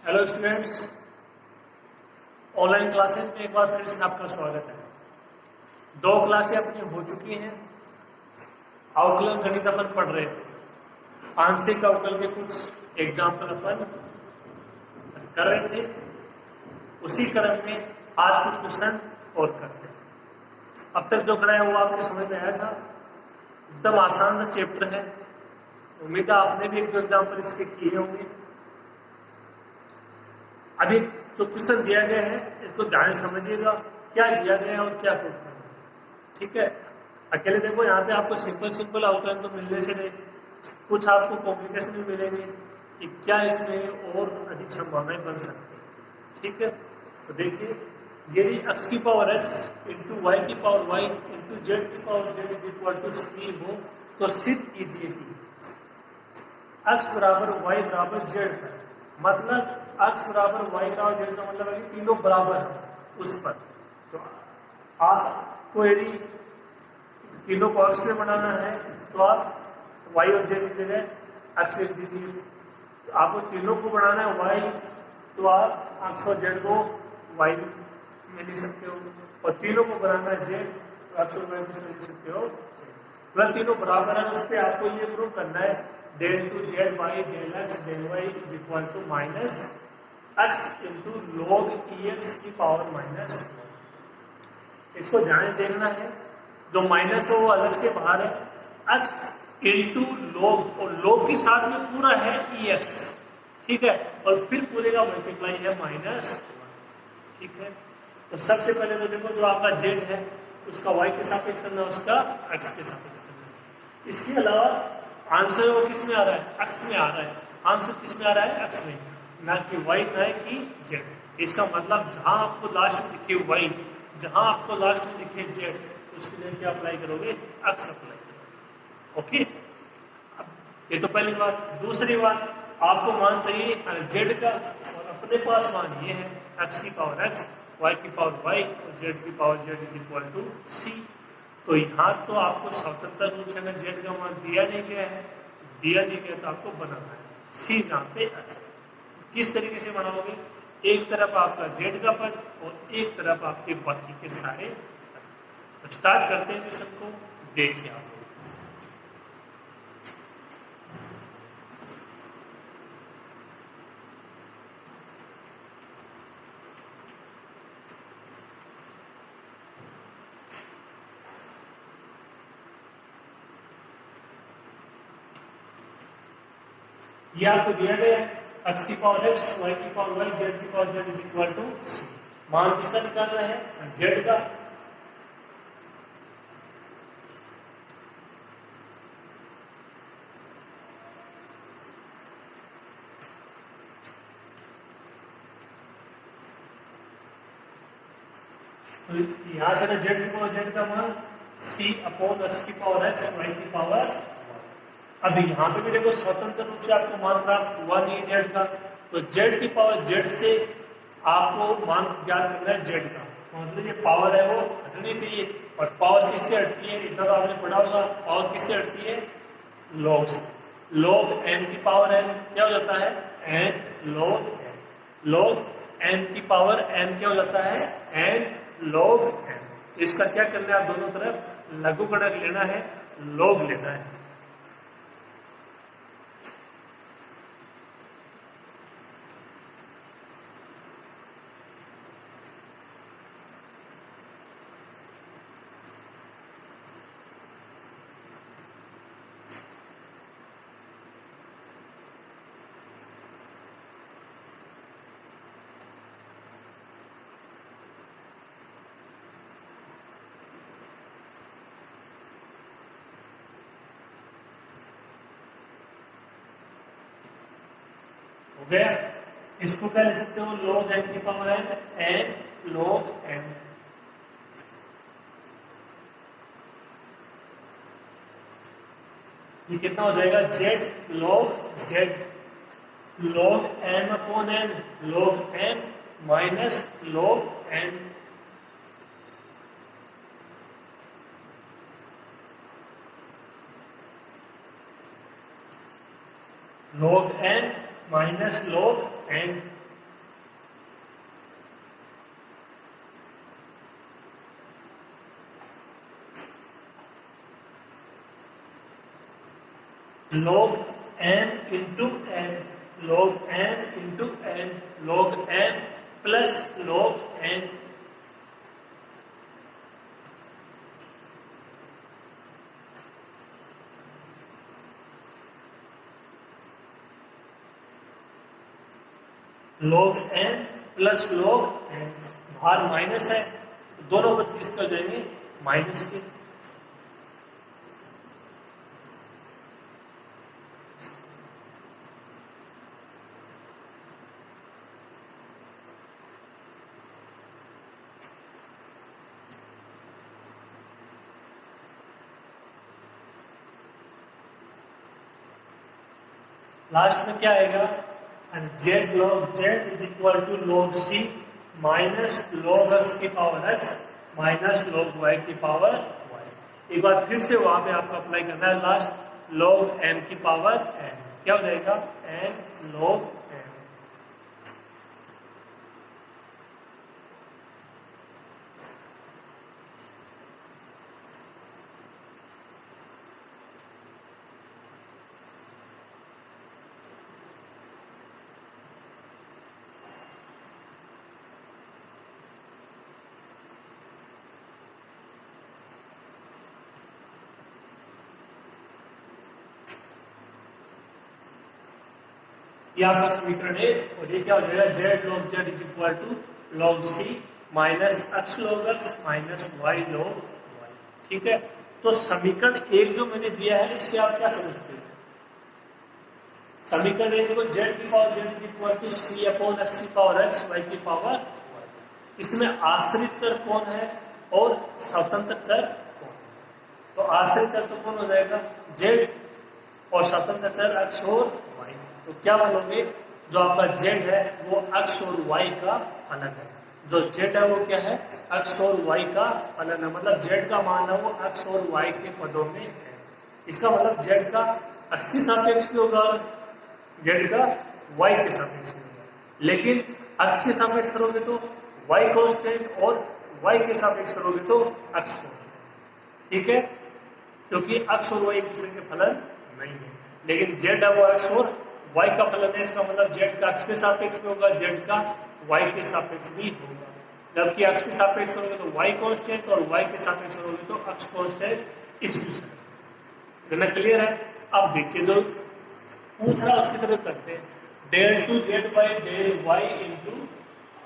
Hello students, online classes में एक बार फिर से आपका स्वागत है। 2 क्लासें अपनी हो चुकी हैं। अवकलन गणित अपन पढ़ रहे थे। आंशिक अवकल के कुछ एग्जाम्पल अपन कर रहे थे। उसी क्रम में आज कुछ क्वेश्चन और करते हैं। अब तक जो कराया वो आपके समझ में आया था। एकदम आसान सा चैप्टर है। उम्मीद है आपने भी एक दो एग्जाम्पल इसके किए होंगे। अभी जो क्वेश्चन दिया गया है इसको ध्यान से समझिएगा, क्या दिया गया है और क्या प्रूफ करना है। ठीक है, अकेले देखो यहाँ पे आपको सिंपल अवकलन तो मिलने से नहीं, कुछ आपको कॉम्प्लिकेशन भी मिलेंगे कि क्या इसमें और अधिक संभावनाएं बन सकती है। ठीक है, तो देखिए, यदि x की पावर x इंटू वाई की पावर y इंटू जेड की power z is equal to c हो तो सिद्ध कीजिए कि x बराबर y बराबर z है। मतलब x बराबर y बराबर z का मतलब है कि तीनों बराबर है उस पर। तो आपको यदि तीनों को x में बनाना है तो आप y और z की जगह x लिख दीजिए। तो आपको तीनों को बनाना है y, तो आप x और z को y में लिख सकते हो, और तीनों को बनाना है z तो x और y में लिख सकते हो z। मतलब तीनों बराबर है, उस पर आपको ये प्रूव करना है del two Z by del X del Y is equal to minus X into log E X की पावर माइनस। इसको ध्यान से देखना है, जो माइनस है वो अलग से बाहर है, एक्स इंटू लॉग, और लॉग के साथ में पूरा है ई एक्स। ठीक है, और फिर पूरे का मल्टीप्लाई है माइनस। ठीक है, तो सबसे पहले तो देखो जो आपका जेड है उसका वाई के सापेक्ष करना, उसका एक्स के सापेक्ष करना। इसके अलावा आंसर वो किस में आ रहा है, एक्स में आ रहा है। आंसर किस में आ रहा है, एक्स में, ना कि वाई ना कि जेड। इसका मतलब जहां आपको लास्ट में दिखे वाई, जहां आपको लास्ट में दिखे जेड, उसके लिए क्या अप्लाई करोगे, एक्स अप्लाई करोगे। ओके, ये तो पहली बात। दूसरी बात, आपको मान चाहिए जेड का, और अपने पास मान ये है एक्स की पावर एक्स, वाई की पावर वाई और जेड की power Z is equal to C. तो यहाँ तो आपको स्वतंत्र रूप से अगर जेड का मान दिया नहीं गया है, तो आपको बनाना है सी जहाँ पे एक्स है। किस तरीके से बनाओगे, एक तरफ आपका जेड का पद और एक तरफ आपके बाकी के सारे पद। तो स्टार्ट करते हैं क्वेश्चन को, देखिए आप। ये आपको दिया गया है x की पावर x, y की पावर y, z की power z is equal to c। मान किसका निकालना है, z का। तो यहां से ना z की पावर z का मान c अपॉन x की पावर x, y की पावर। अब यहाँ पे भी देखो स्वतंत्र रूप से आपको मान प्राप्त हुआ नहीं जेड का, तो जेड की पावर जेड से आपको मान ज्ञात करना है जेड का। मतलब ये पावर है वो हटनी चाहिए, और पावर किससे हटती है, इतना तो आपने पढ़ा होगा। पावर किससे हटती है, लॉग से। लॉग एन की पावर एन क्या हो जाता है, N log N. Log N की पावर एन क्या हो जाता है, एन लॉग एन। तो इसका क्या करना है, आप दोनों तरफ लघुगणक लेना है, लॉग लेना है। हो गया, इसको क्या ले सकते हो, log n की power n, n log n। ये कितना हो जाएगा, z log z, log n upon n, log n minus log n। log n minus log n। log n into n, log n into n, log n plus log n, log n plus log n, बाहर minus है, दोनों पद किसके हो जाएंगे, minus के। Last में क्या आएगा, z log Z is equal to log C minus log x की power x minus log y की पावर वाई। एक बार फिर से वहां पे आपको अप्लाई करना है लास्ट, लॉग एन की पावर एन, क्या हो जाएगा, एन लॉग एन। ये आपका समीकरण है, और ये क्या हो जाएगा, Z log Z is equal to log C minus X log X minus Y log Y. ठीक है, तो समीकरण एक जो मैंने दिया है इससे आप क्या समझते हैं, समीकरण एक देखो, जेड की power Z is equal to C upon X की पावर एक्स वाई की पावर वाई। इसमें आश्रित चर कौन है और स्वतंत्र चर कौन है, तो आश्रित चर तो कौन हो जाएगा, जेड, और स्वतंत्र चर एक्स और वाई। तो क्या बोलोगे, जो आपका z है वो x और y का फलन है, जो z है वो क्या है, x और y का फलन है, मतलब z का मान है वो x और y के पदों में है। इसका मतलब z का x के सापेक्ष भी होगा, z का y के सापेक्ष भी होगा, लेकिन x के सापेक्ष करोगे तो y कांस्टेंट और y के सापेक्ष करोगे तो x कांस्टेंट। ठीक है, क्योंकि x और y एक दूसरे के फलन नहीं है, लेकिन z है वो x और y का फलन है, इसका मतलब z का x के सापेक्ष में होगा, z का y के सापेक्ष भी होगा। जबकि x के सापेक्ष करोगे तो y कांस्टेंट और y के सापेक्ष करोगे तो x कांस्टेंट, इस विषय में क्लियर है। अब देखिए जो पूछ रहा उसकी तरफ करते हैं, del two Z by del Y into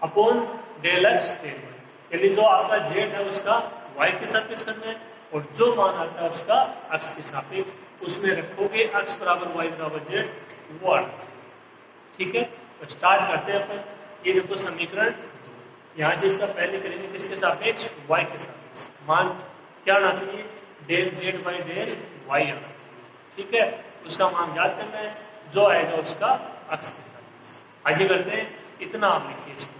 upon del X del Y, यानी जो आपका z है उसका y के सापेक्ष करना है, और जो मान आता है उसका x के सापेक्ष, उसमें रखोगे x बराबर y बराबर z, वो अर्थ। ठीक है, तो स्टार्ट करते हैं अपन। ये देखो समीकरण, यहाँ से इसका पहले करेंगे किसके सापेक्ष, y के सापेक्ष, मान क्या आना चाहिए, del Z by del Y आना चाहिए। ठीक है, उसका मान याद करना है, जो आएगा उसका x के सापेक्ष। आगे करते हैं, इतना आप लिखिए इसको।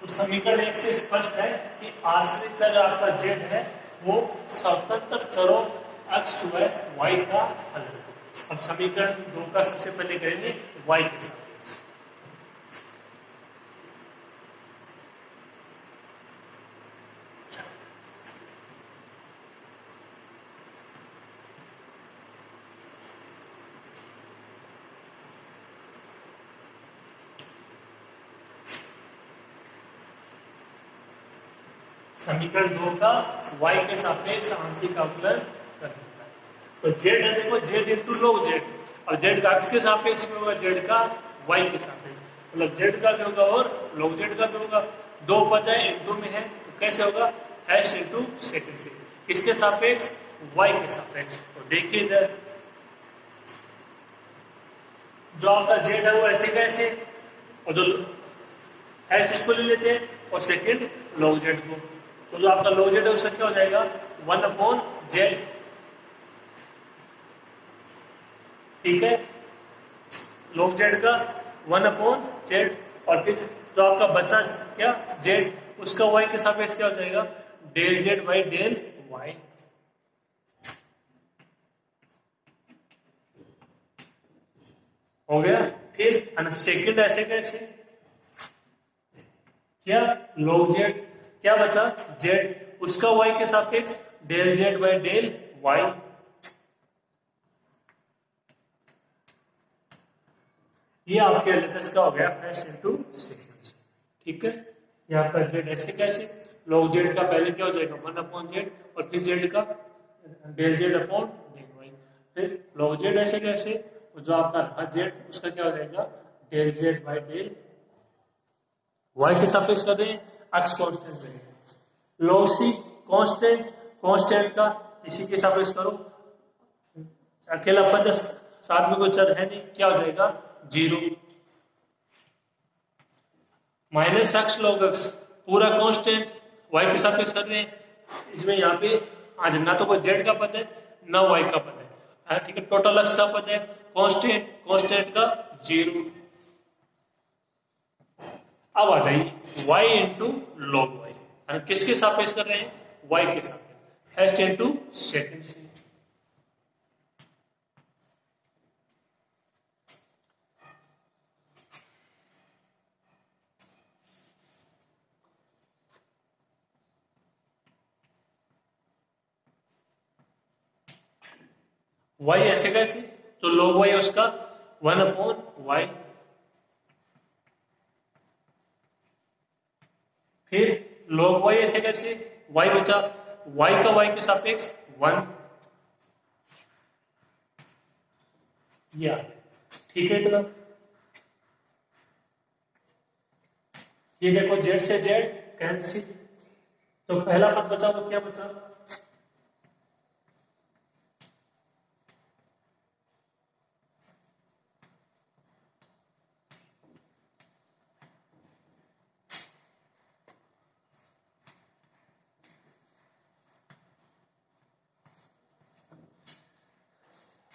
तो समीकरण एक से स्पष्ट है कि आश्रित चर आपका z है वो स्वतंत्र चरों x व y का फलन है। अब समीकरण दो का सबसे पहले करेंगे y के सापेक्ष। समीकरण दो का y के सापेक्ष आंशिक अवकलन करना है। तो z है देखो, z इंटू log z, और z का x के सापेक्ष में होगा, z का y के सापेक्ष, मतलब z का भी होगा और log z का भी होगा। दो पद है इंटू में है तो कैसे होगा, हैश इंटू सेकंड से, किसके सापेक्ष, वाई के सापेक्ष। तो देखिए इधर जो आपका जेड है वो ऐसे कैसे, और जो हैश इसको ले लेते हैं और सेकंड लॉग जेड को, तो जो आपका लॉग जेड है उसका क्या हो जाएगा 1/z, ठीक है, लॉग जेड का 1/z, और फिर जो आपका बचा क्या जेड, उसका वाई के सापेक्ष क्या हो जाएगा del Z by del Y. हो गया। फिर सेकंड ऐसे कैसे, क्या लॉग जेड, क्या बचा जेड, उसका वाई के सापेक्ष del Z by del Y. ये आपके एलएचएस का हो गया फर्स्ट इंटू सेकंड, ठीक है। ये आपका जेड ऐसे कैसे, लॉग जेड का पहले क्या हो जाएगा 1/z, और फिर जेड का del Z upon del Y, फिर लॉग जेड ऐसे कैसे, जो आपका रहा जेड उसका क्या हो जाएगा del Z by del Y के सापेक्ष कर दें, एक्स कांस्टेंट रहेगा, लॉग सी कांस्टेंट, कांस्टेंट का इसी के सापेक्ष करो, अकेला पद साथ में कोई चर है नहीं, क्या हो जाएगा 0, माइनस एक्स लॉग एक्स पूरा कांस्टेंट वाई के सापेक्ष कर रहे हैं, इसमें यहाँ पे आज ना तो कोई जेड का पद है ना वाई का पद है, ठीक है, टोटल एक्स का पद है, कांस्टेंट, कांस्टेंट का 0। अब आ जाइए y इंटू लॉग वाई, किसके सापेक्ष कर रहे हैं y के सापेक्ष, फर्स्ट इंटू सेकंड से, y ऐसे कैसे, तो log y उसका 1/y, फिर log y ऐसे कैसे, y बचा, y का y के सापेक्ष 1, ये आ गया, ठीक है इतना। ये देखो z से z कैंसिल, तो पहला पद बचा वो क्या बचा,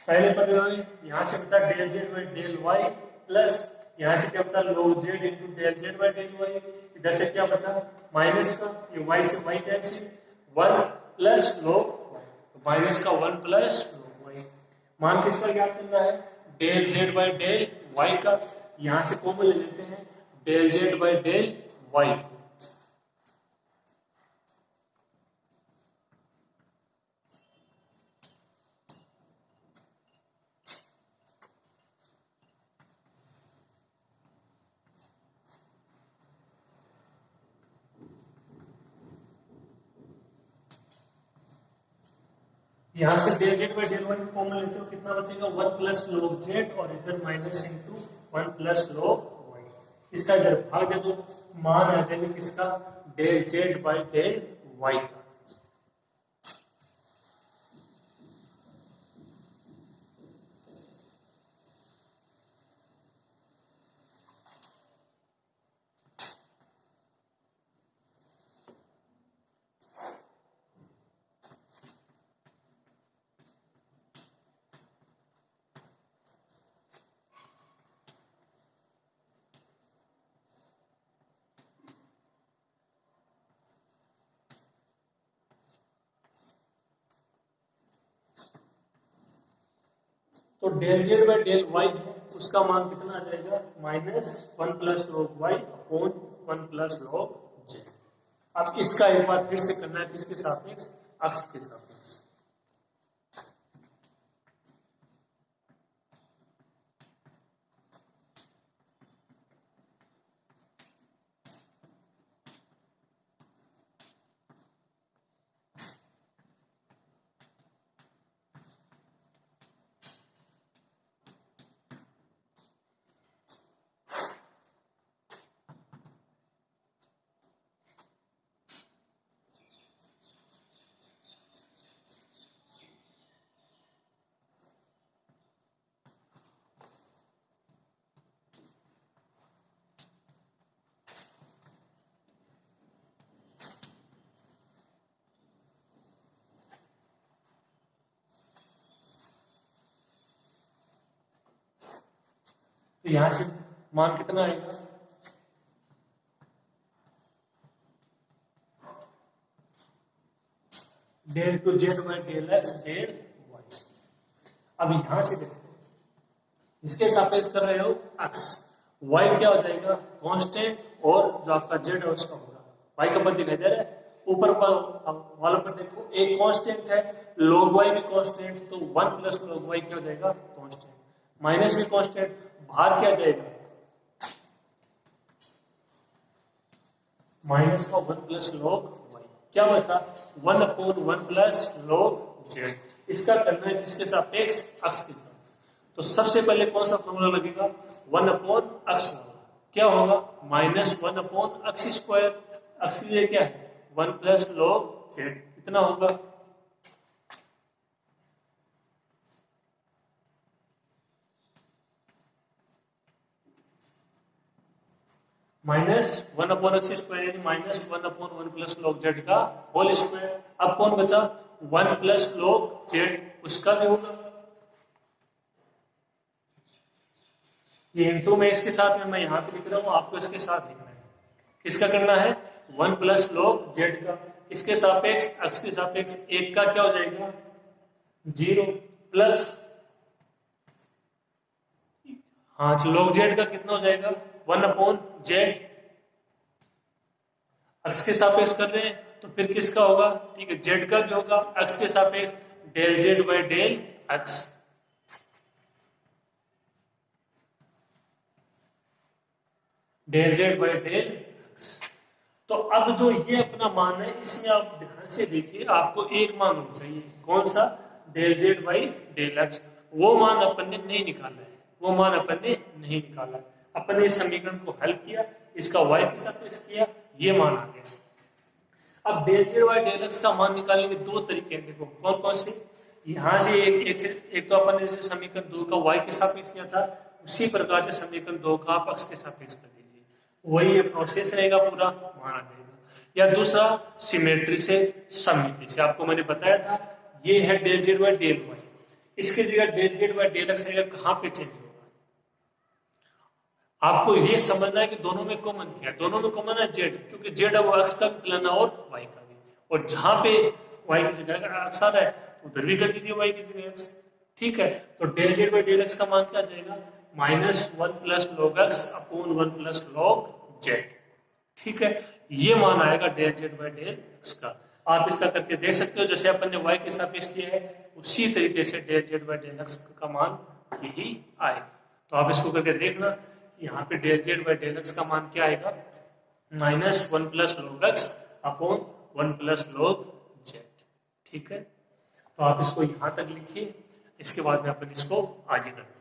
पहले पद में यहां से बता del Z by del Y, plus यहां से क्या बता log Z into del Z by del Y, इधर से क्या बचा माइनस का, ये y से y cancel, 1 plus log y, तो माइनस का 1 प्लस log y, मान किसका ज्ञात करना है del Z by del Y का, यहां से कॉमन ले लेते हैं del Z by del Y, यहां से del Z by del Y common लेते हो कितना बचेगा 1 प्लस log जेड, और इधर minus into 1 plus log Y, इसका इधर भाग दे दो, मान आ जाएगा किसका del Z by del Y का। तो del Z by del Y है उसका मान कितना आ जाएगा minus 1 plus log Y upon 1 plus log Z. अब इसका एक बार फिर से करना है किसके सापेक्ष, अक्ष के सापेक्ष, तो यहां से मान कितना आएगा, del two Z by del X del Y. अब यहां से देखो इसके सापेक्ष कर रहे हो एक्स, वाई क्या हो जाएगा कांस्टेंट, और जो आपका जेड है उसका होगा वाई का पद दिखाई दे रहा है ऊपर वाला पर देखो, एक कांस्टेंट है log y भी कांस्टेंट, तो 1 प्लस log y क्या हो जाएगा कांस्टेंट, माइनस भी कांस्टेंट, बाहर क्या जाएगा माइनस का 1 प्लस log y, क्या बचा 1 अपॉन 1 प्लस log z। इसका करना है किसके सापेक्ष अक्ष के साथ। तो सबसे पहले कौन सा फॉर्मूला लगेगा 1 अपॉन अक्ष वाला, क्या होगा माइनस 1 अपॉन अक्ष स्क्वायर, अक्ष ये क्या है 1 प्लस log z, कितना होगा माइनस 1 अपॉन एक्स स्क्वायर, यानी minus 1 upon 1 plus log z का होल स्क्वायर। अब कौन बचा 1 प्लस log z, उसका भी होगा ये इनटू में इसके साथ में मैं यहां पे लिख रहा हूं, आपको इसके साथ लिखना है, किसका करना है 1 प्लस log z का, इसके सापेक्ष एक्स के सापेक्ष एक का क्या हो जाएगा 0 प्लस हाँ log z का कितना हो जाएगा 1 अपॉन z, एक्स के सापेक्ष कर रहे हैं तो फिर किसका होगा, ठीक है z का भी होगा एक्स के सापेक्ष del z by del X. Del z by del X. तो अब जो ये अपना मान है इसमें आप ध्यान से देखिए, आपको एक मान होना चाहिए, कौन सा del z by del X, वो मान अपन ने नहीं निकाला है, वो मान अपन ने नहीं निकाला, अपन ने इस समीकरण को हल किया, इसका y के सापेक्ष किया, ये मान आ गया। अब del z by del X का मान निकालने के दो तरीके हैं, देखो कौन कौन से, यहाँ से एक तो अपन ने जैसे समीकरण 2 का y के सापेक्ष किया था, उसी प्रकार से समीकरण 2 का आप x के सापेक्ष कर दीजिए, वही ये प्रोसेस रहेगा पूरा, माना जाएगा। या दूसरा सिमेट्री से सममिति से, आपको मैंने बताया था ये है del z by del y, इसके जगह del z by del X रहेगा, कहाँ पे चेंज होगा आपको ये समझना है कि दोनों में कॉमन क्या है, दोनों में कॉमन है z, क्योंकि z है वो x का भी प्लान और y का भी, और जहां पे y की जगह x आ रहा है उधर भी कर दीजिए y की जगह x, ठीक है। तो del z by del X का मान क्या जाएगा minus 1 plus log x upon 1 plus log z, ठीक है, ये मान आएगा del z by del X का। आप इसका करके देख सकते हो, जैसे अपन ने y के सापेक्ष किया है उसी तरीके से del z by del X का मान यही आएगा। तो आप इसको करके देखना, यहाँ पे del z by del X का मान क्या आएगा minus 1 plus log x upon 1 plus log z, ठीक है। तो आप इसको यहां तक लिखिए, इसके बाद में अपन इसको आगे करते हैं।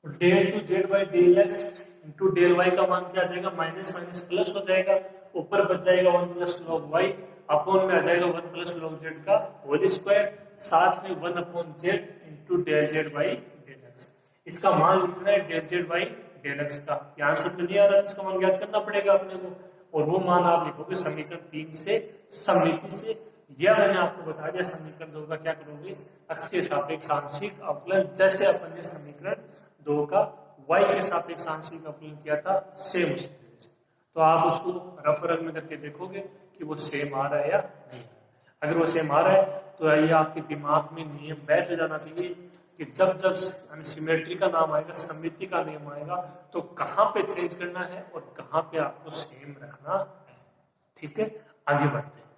Del two Z by del X into del Y का मान क्या आ जाएगा माइनस माइनस प्लस हो जाएगा, ऊपर बच जाएगा 1 प्लस log वाई, अपॉन में आ जाएगा 1 प्लस log जेड का होल स्क्वायर, साथ में 1 upon Z into del Z by del X. इसका मान लिखना है del Z by del X का, यहाँ सूत्र नहीं आ रहा तो इसका मान ज्ञात करना पड़ेगा अपने को, और वो मान आप लिखोगे समीकरण 3 से सममिति से, यह मैंने आपको बता दिया समीकरण 2 का क्या करोगे एक्स के सापेक्ष आंशिक अवकलन, जैसे अपन ने समीकरण 2 का y के सापेक्ष आंशिक अवकलन किया था सेम उसी तरह से। तो आप उसको रफ रग में करके देखोगे कि वो सेम आ रहा है या नहीं। अगर वो सेम आ रहा है तो ये आपके दिमाग में नियम बैठ जाना चाहिए कि जब जब सिमेट्री का नाम आएगा, सममिति का नियम आएगा, तो कहाँ पे चेंज करना है और कहाँ पे आपको सेम रखना है। ठीक है, आगे बढ़ते हैं।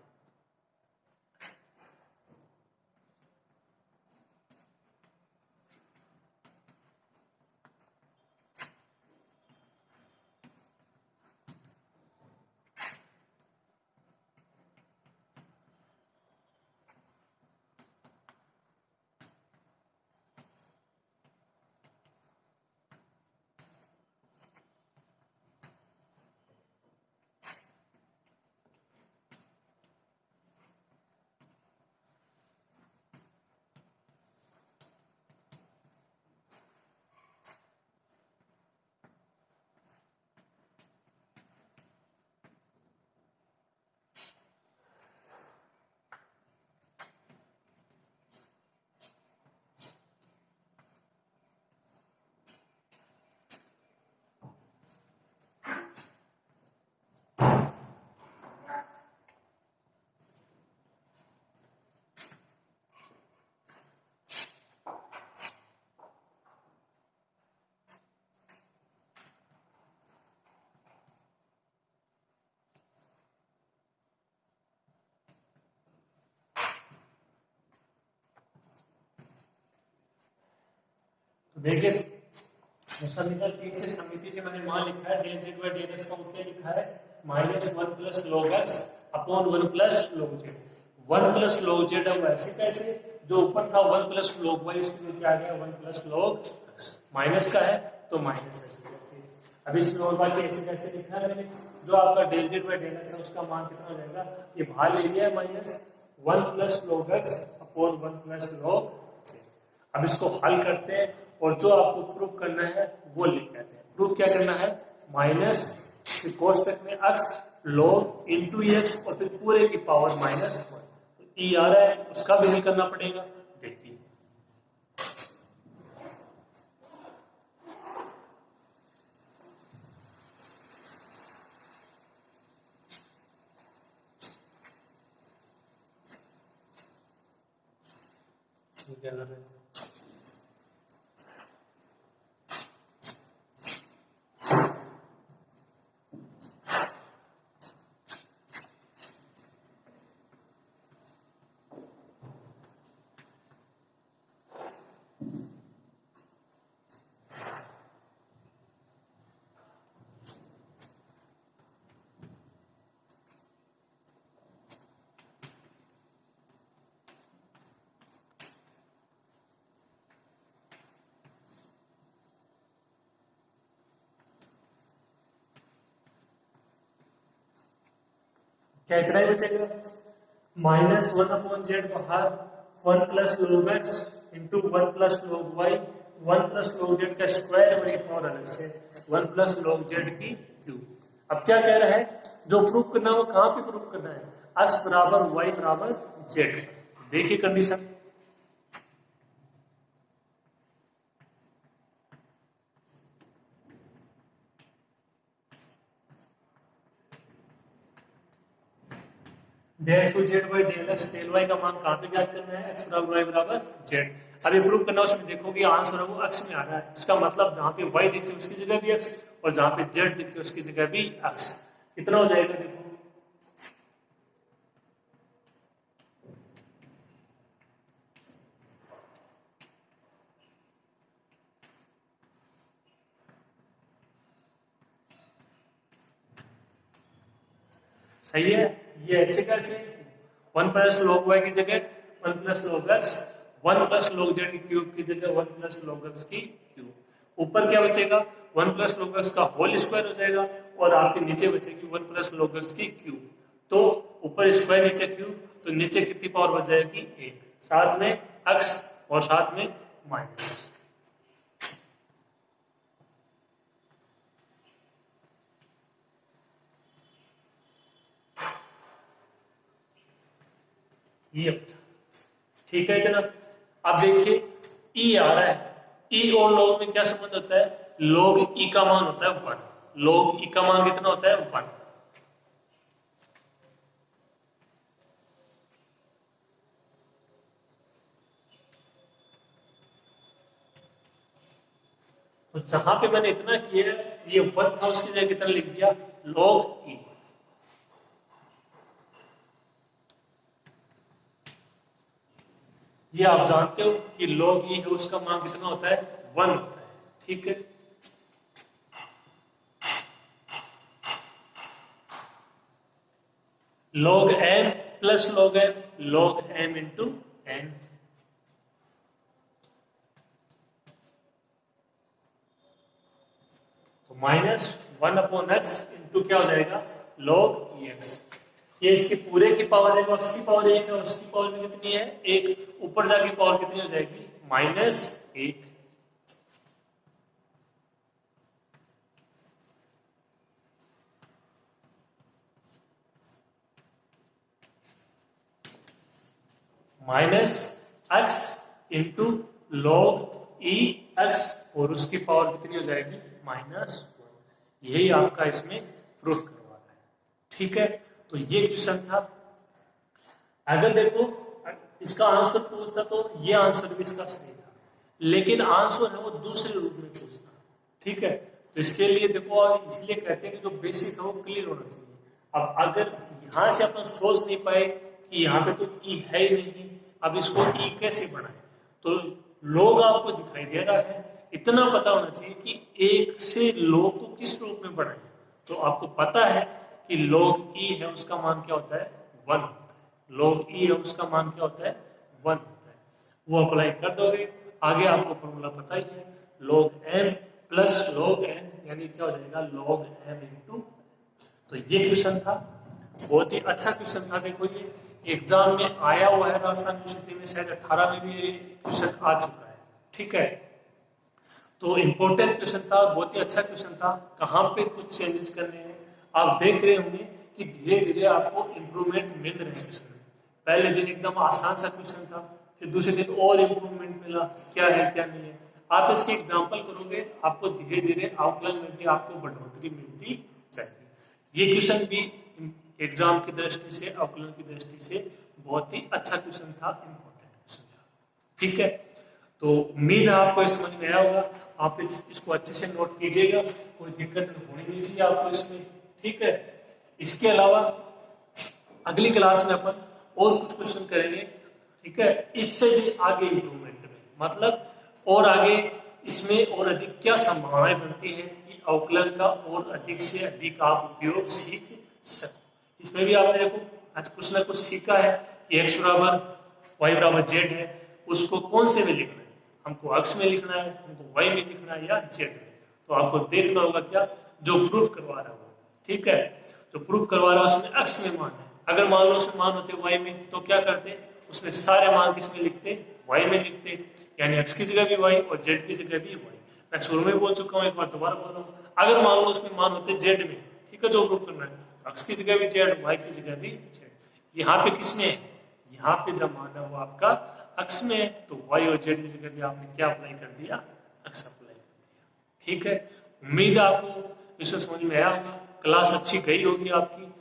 देखिए समीकरण 3 से समिति से मैंने मान लिखा है del Z by del X का वो क्या लिखा है minus 1 plus log X upon 1 plus log Z. 1 plus log Z अब ऐसे कैसे जो ऊपर था 1 प्लस लॉग वाई इसमें क्या आ गया 1 प्लस लॉग एक्स माइनस का है तो माइनस ऐसे। अब इसमें और बाकी ऐसे कैसे लिखा है मैंने जो आपका del Z by del X है उसका मान कितना हो जाएगा ये बाहर ले लिया है minus 1 plus log X upon 1 plus log Z. अब इसको हल करते हैं और जो आपको प्रूफ करना है वो लिख देते हैं। प्रूफ क्या करना है माइनस कोष्टक में x log इंटू एक्स और फिर पूरे की पावर माइनस 1 तो ई आ रहा है उसका भी हल करना पड़ेगा। देखिए क्या कर रहे हैं क्या इतना ही बचेगा माइनस 1 अपॉन जेड बाहर 1 plus log X into 1 plus log Y 1 plus log Z का स्क्वायर और ये पावर अलग से 1 प्लस लॉग जेड की क्यूब। अब क्या कह रहा है जो प्रूफ करना है वो कहां पे प्रूफ करना है एक्स बराबर वाई बराबर जेड। देखिए condition del two Z by del X del Y का मान कहां पे ज्ञात करना है एक्स बराबर वाई बराबर जेड। अब ये प्रूफ करना उसमें देखोगे आंसर है वो एक्स में आ रहा है इसका मतलब जहां पे वाई दिखे उसकी जगह भी एक्स और जहां पे जेड दिखे उसकी जगह भी एक्स। कितना हो जाएगा देखो सही है ये ऐसे कैसे 1 प्लस लॉग वाई की जगह 1 plus log x 1 plus log Z की क्यूब की जगह 1 प्लस लॉग एक्स की क्यूब। ऊपर क्या बचेगा 1 प्लस लॉग एक्स का होल स्क्वायर हो जाएगा और आपके नीचे बचेगी 1 प्लस लॉग एक्स की क्यूब। तो ऊपर स्क्वायर नीचे क्यूब तो नीचे कितनी पावर बच जाएगी 1 साथ में एक्स और साथ में माइनस। ये ठीक है इतना। अब देखिए ई आ रहा है ई और लॉग में क्या संबंध होता है लॉग ई का मान होता है 1 लॉग ई का मान कितना होता है 1। तो जहां पे मैंने इतना किया ये 1 था उसकी जगह कितना लिख दिया लॉग ई। ये आप जानते हो कि log e है उसका मान कितना होता है 1 होता है। ठीक है log m plus log m into n। तो माइनस 1 अपॉन एक्स इंटू क्या हो जाएगा log ex। ये इसके पूरे की पावर है एक्स की पावर 1 है उसकी पावर में कितनी है 1 ऊपर जाके पावर कितनी हो जाएगी -1। Minus X into log E x और उसकी पावर कितनी हो जाएगी -1। यही आपका इसमें प्रूफ करवाना है। ठीक है तो ये क्वेश्चन था। अगर देखो इसका आंसर पूछता तो ये आंसर भी इसका सही था लेकिन आंसर है वो दूसरे रूप में पूछता। ठीक है तो इसके लिए देखो इसलिए कहते हैं कि जो बेसिक है वो क्लियर होना चाहिए। अब अगर यहां से अपन सोच नहीं पाए कि यहाँ पे तो ई है ही नहीं अब इसको ई कैसे बनाए तो लोग आपको दिखाई दे रहा है इतना पता होना चाहिए कि 1 से log को किस रूप में बढ़ाएं। तो आपको पता है कि log e है उसका मान क्या होता है 1 होता है, log e है उसका मान क्या होता है 1 होता है। वो अप्लाई कर दोगे, आगे आपको फॉर्मूला पता ही है, log m plus log n यानी क्या हो जाएगा log m इंटू। तो ये क्वेश्चन था, बहुत ही अच्छा क्वेश्चन था। देखो ये एग्जाम में आया हुआ है, राजस्थान यूनिवर्सिटी में शायद 18 में भी ये क्वेश्चन आ चुका है, ठीक है। तो इम्पोर्टेंट क्वेश्चन था, बहुत ही अच्छा क्वेश्चन था। कहाँ पे कुछ चेंजेस करने हैं आप देख रहे होंगे कि धीरे धीरे आपको इम्प्रूवमेंट मिल रहे हैं क्वेश्चन में। पहले दिन एकदम आसान सा क्वेश्चन था, फिर दूसरे दिन और इम्प्रूवमेंट मिला, क्या है क्या नहीं है। आप इसके एग्जाम्पल करोगे, आपको धीरे धीरे आउटलाइन में भी आपको बढ़ोतरी मिलती जाएगी। ये क्वेश्चन भी एग्जाम की दृष्टि से, आउटलाइन की दृष्टि से बहुत ही अच्छा क्वेश्चन था, इम्पोर्टेंट क्वेश्चन था, ठीक है। तो उम्मीद है आपको समझ में आया होगा। आप इसको अच्छे से नोट कीजिएगा, कोई दिक्कत होनी नहीं चाहिए आपको इसमें, ठीक है। इसके अलावा अगली क्लास में अपन और कुछ क्वेश्चन करेंगे, ठीक है। इससे भी आगे इम्प्रूवमेंट में, मतलब और आगे इसमें और अधिक क्या संभावनाएं बनती हैं कि अवकलन का और अधिक से अधिक आप उपयोग सीख सको। इसमें भी आपने देखो आज कुछ ना कुछ सीखा है कि x बराबर y बराबर z है, उसको कौन से में लिखना है, हमको अक्ष में लिखना है, हमको y में लिखना है या z में। तो आपको देखना होगा क्या जो प्रूफ करवा रहा है वो, ठीक है। जो प्रूफ करवा रहा है उसमें अक्ष में मान है, अगर मान लो उसमें मान होते y में तो क्या करते, उसमें सारे मान किस में लिखते, y में लिखते, यानी x की जगह भी y और z की जगह भी y। मैं शुरू में बोल चुका हूँ, एक बार दोबारा बोल रहा हूँ, अगर मान लो उसमें मान होते z में, ठीक है, जो प्रूफ करना है x की जगह भी z, y की जगह भी z। यहाँ पे किसमें है, यहाँ पे जब मान है वो आपका अक्ष में है, तो y और z की जगह भी आपने क्या अप्लाई कर दिया, अक्ष अप्लाई कर दिया, ठीक है। उम्मीद है आपको क्वेश्चन समझ में आया होगा, क्लास अच्छी गई होगी आपकी,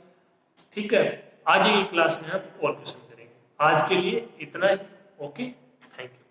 ठीक है। आज की क्लास में हम और क्वेश्चन करेंगे। आज के लिए इतना ही, ओके, थैंक यू।